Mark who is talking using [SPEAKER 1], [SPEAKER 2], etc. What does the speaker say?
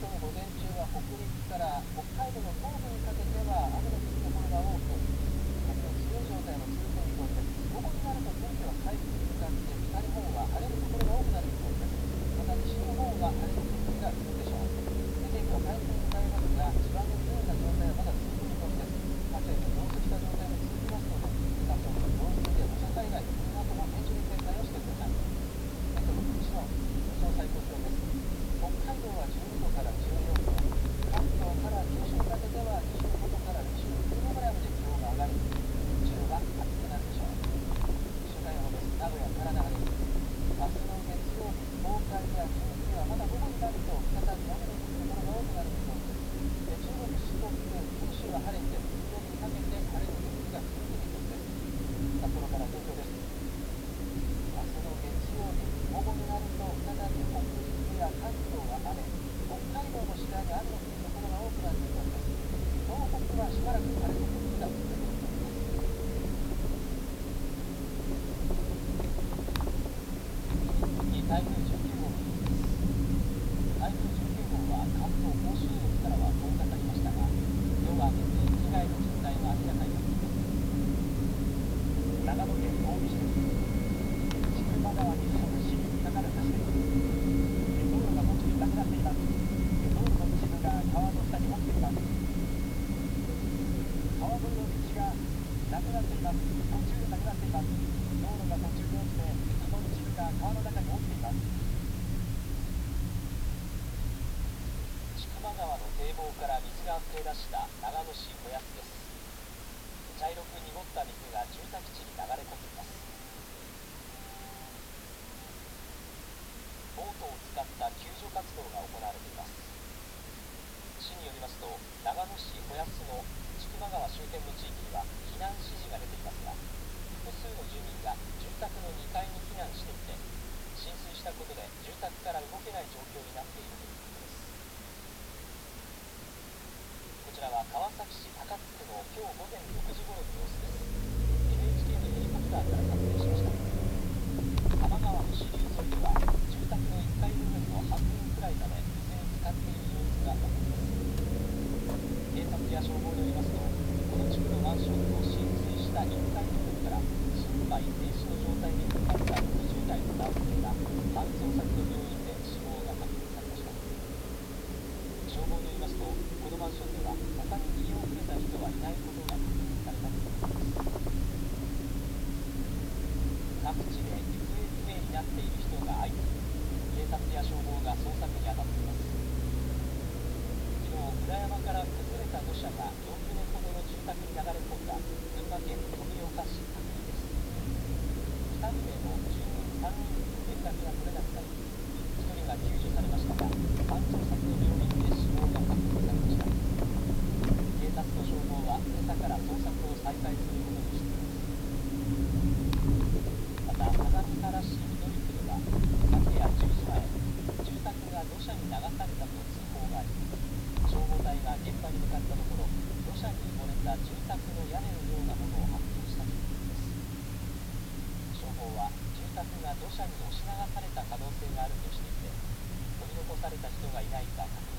[SPEAKER 1] 今日の午前中は北陸から北海道の東部にかけては雨の降るところが多く、風の強い状態も続く見込みです。午後になると天気は回復に向かって北日本は晴れるところが多くなる見込みです。また西日本は晴れの天気が続くでしょう。天気は回復に向かいますが、地盤の不安な状態はまだ続く見込みです。各地で増水した状態も続きますので、各地の増水や土砂災害、この後も厳重に警戒をしてください。今日の西の予想最高気温です。北海道は12度から14度、関東から九州にかけては25度から29度ぐらいまで気温が上がり、日中は暑くなるでしょう。週間予報です。名古屋から長野です。明日の月曜日、東海や近畿はまだ午後になると再び雨の降るところが多くなる見込みです。中国、四国、九州は晴れて、水曜日にかけて晴れの天気が続く見込みです。札幌から東京です。明日の月曜日、午後になると再び北陸や関東は雨、北海道も次第に雨の降るところが多くなる見込みです。東北はしばらく晴れの天気が続く見込みです。台風19号のニュースです。台風19号は関東甲信越からは遠ざかりましたが、夜が明けて被害の実態が明らかになっています。長野県東御市です。千曲川に市にかかる橋です。道路が途中なくなっています。道路の一部が川の下に落ちています。川沿いの道がなくなっています。途中でなくなっています。道路が途中で落ちて、その一部が川の中に落ちています。千曲川の堤防から水が溢れ出した長野市小安です。茶色く濁った水が住宅地に流れ込んでいます。ボートを使った救助活動が行われています。市によりますと、長野市小安の千曲川周辺の地域には避難指示が出ていますが、複数の住民が住宅の2階に避難していて、浸水したことで住宅から動けない状況になっているということです。こちらは川崎市高津区の今日午前6時頃の様子です。NHK のヘリコプターから撮影しました。多摩川の支流沿いでは住宅の1階部分の半分くらいまで水に浸かっている様子が確認です。警察や消防によりますと、この地区のマンションの浸水した1階部分から心肺停止の状態で見つかった60代の男性が搬送先の病院で死亡が確認されました。消防によりますと、このマンションでは他に逃げ遅れた人はいないことが確認されたということです。各地で行方不明になっている人が相次ぎ、警察や消防が捜索に当たっています。昨日、裏山から崩れた土砂が4棟ほどの住宅に流れ込んだ群馬県富岡市高井です。2棟の住民3人と連絡が取れなくなり、1人が救助されましたが、搬送先の病院で死亡が確認されました。警察と消防は今朝から捜索を再開することにしています。また、相模原市緑区では昨夜10時前、住宅が土砂に流されたと通報があり、消防隊が現場に向かったところ、土砂に埋もれた住宅の屋根のようなものを発見したということです。消防は住宅が土砂に押し流された可能性があるとしていて、取り残された人がいないか確認